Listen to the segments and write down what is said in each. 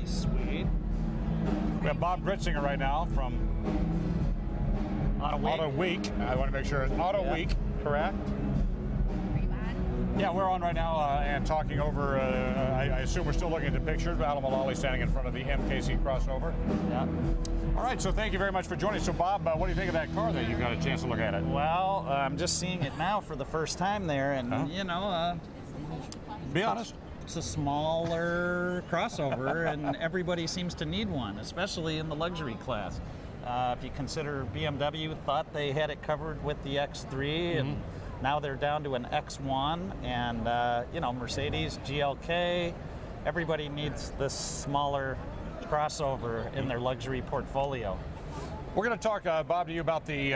Sweet. We have Bob Gritzinger right now from Autoweek. I want to make sure it's Autoweek. Correct. Yeah, we're on right now and talking over, I assume we're still looking at the pictures, but Al Mulally standing in front of the MKC crossover. Yeah. All right, so thank you very much for joining us. So Bob, what do you think of that car that you got a chance to look at it? Well, I'm just seeing it now for the first time there, and you know, be honest. It's a smaller crossover, and everybody seems to need one, especially in the luxury class. If you consider BMW thought they had it covered with the X3, and now they're down to an X1, and you know, Mercedes, GLK, everybody needs this smaller crossover in their luxury portfolio. We're going to talk, Bob, to you about the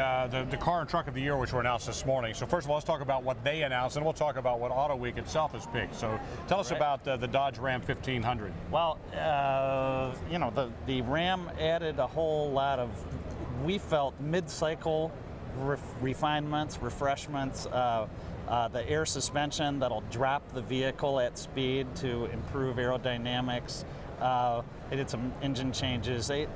car and truck of the year, which were announced this morning. So first of all, let's talk about what they announced, and we'll talk about what Autoweek itself has picked. So tell us about the Dodge Ram 1500. Well, you know, the Ram added a whole lot of, we felt, mid-cycle refinements, refreshments. The air suspension that'll drop the vehicle at speed to improve aerodynamics. They did some engine changes. They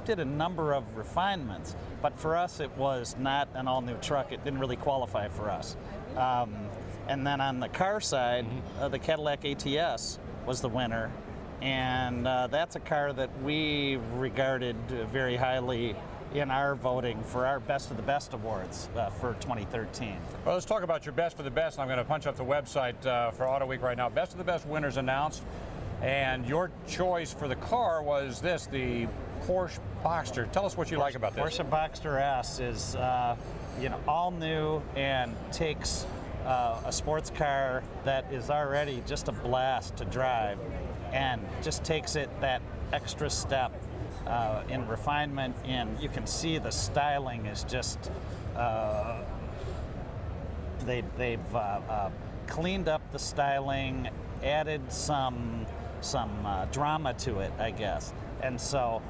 did a number of refinements, but for us it was not an all-new truck. It didn't really qualify for us. And then on the car side, the Cadillac ATS was the winner, and that's a car that we regarded very highly in our voting for our Best of the Best awards for 2013. Well, let's talk about your Best for the Best. I'm going to punch up the website for Autoweek right now. Best of the Best winners announced, and your choice for the car was this, the Porsche Boxster. Tell us what you like about this. Porsche Boxster S is you know, all new and takes a sports car that is already just a blast to drive and just takes it that extra step in refinement, and you can see the styling is just they've cleaned up the styling, added some drama to it, I guess, and so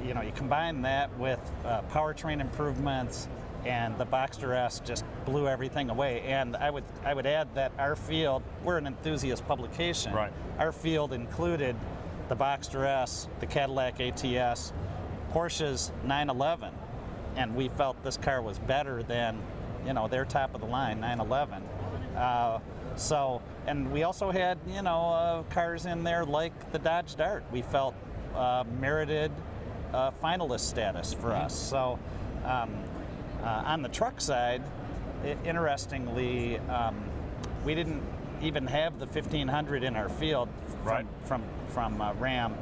you know, you combine that with powertrain improvements, and the Boxster S just blew everything away. And I would add that our field, we're an enthusiast publication. Right. Our field included the Boxster S, the Cadillac ATS, Porsche's 911, and we felt this car was better than, you know, their top of the line 911. So, and we also had, you know, cars in there like the Dodge Dart. We felt merited finalist status for us. So on the truck side, interestingly, we didn't even have the 1500 in our field from Ram,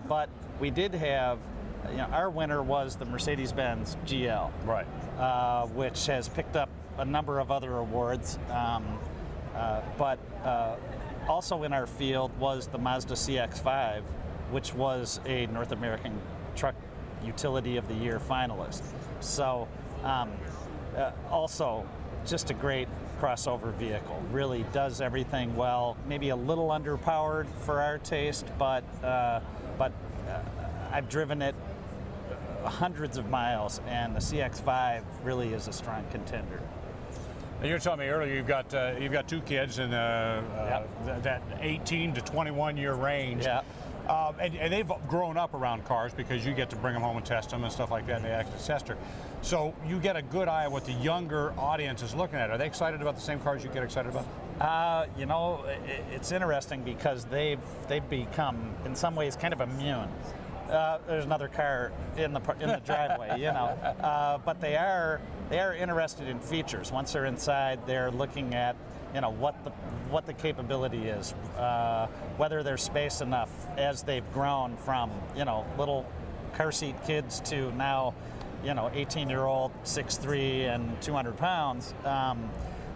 but we did have, you know, our winner was the Mercedes-Benz GL, which has picked up a number of other awards, but also in our field was the Mazda CX-5, which was a North American Truck Utility of the Year finalist. So also just a great crossover vehicle. Really does everything well. Maybe a little underpowered for our taste, but I've driven it hundreds of miles, and the CX-5 really is a strong contender. You were telling me earlier you've got two kids in that 18 to 21 year range. Yeah. And they've grown up around cars because you get to bring them home and test them and stuff like that, and they actually test her. So you get a good eye of what the younger audience is looking at. Are they excited about the same cars you get excited about? You know, it's interesting because they've become, in some ways, kind of immune. There's another car in the driveway, you know, but they are interested in features. Once they're inside, they're looking at, you know, what the capability is, whether there's space enough as they've grown from, you know, little car seat kids to now, you know, 18-year-old, 6'3" and 200 pounds.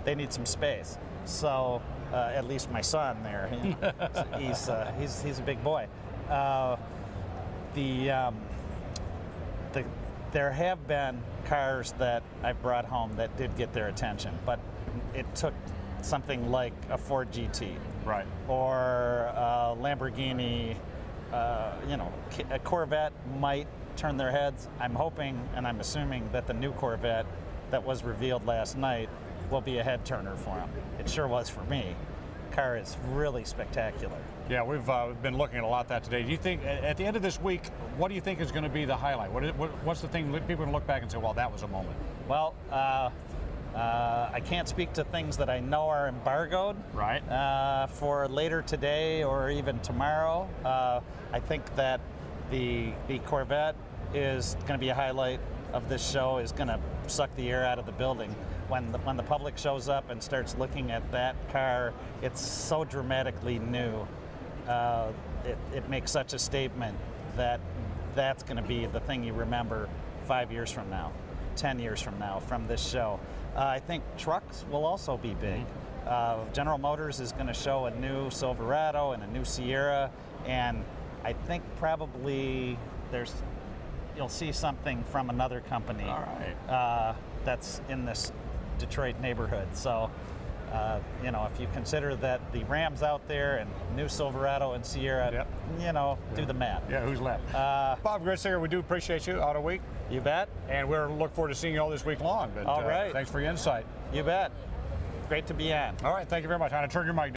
They need some space. So at least my son there, he's a big boy. There have been cars that I've brought home that did get their attention, but it took something like a Ford GT, or a Lamborghini. You know, a Corvette might turn their heads. I'm hoping and I'm assuming that the new Corvette that was revealed last night will be a head turner for them. It sure was for me. car is really spectacular. Yeah, we've been looking at a lot of that today. Do you think, at the end of this week, what do you think is going to be the highlight? What's the thing that people can look back and say, well, that was a moment? Well, I can't speak to things that I know are embargoed. Right. For later today or even tomorrow. I think that the Corvette is going to be a highlight of this show, is going to suck the air out of the building. When the public shows up and starts looking at that car, it's so dramatically new. It makes such a statement that that's going to be the thing you remember 5 years from now, 10 years from now from this show. I think trucks will also be big. General Motors is going to show a new Silverado and a new Sierra, and I think probably you'll see something from another company. All right. That's in this Detroit neighborhood. So, you know, if you consider that the Ram's out there and new Silverado and Sierra, yep. You know, do the math. Yeah, who's left? Bob Gritzinger, we do appreciate you, Auto Week. You bet. And we're looking forward to seeing you all this week long. But, all right. Thanks for your insight. You bet. Great to be on. All right, thank you very much. I'm going to turn your mic down.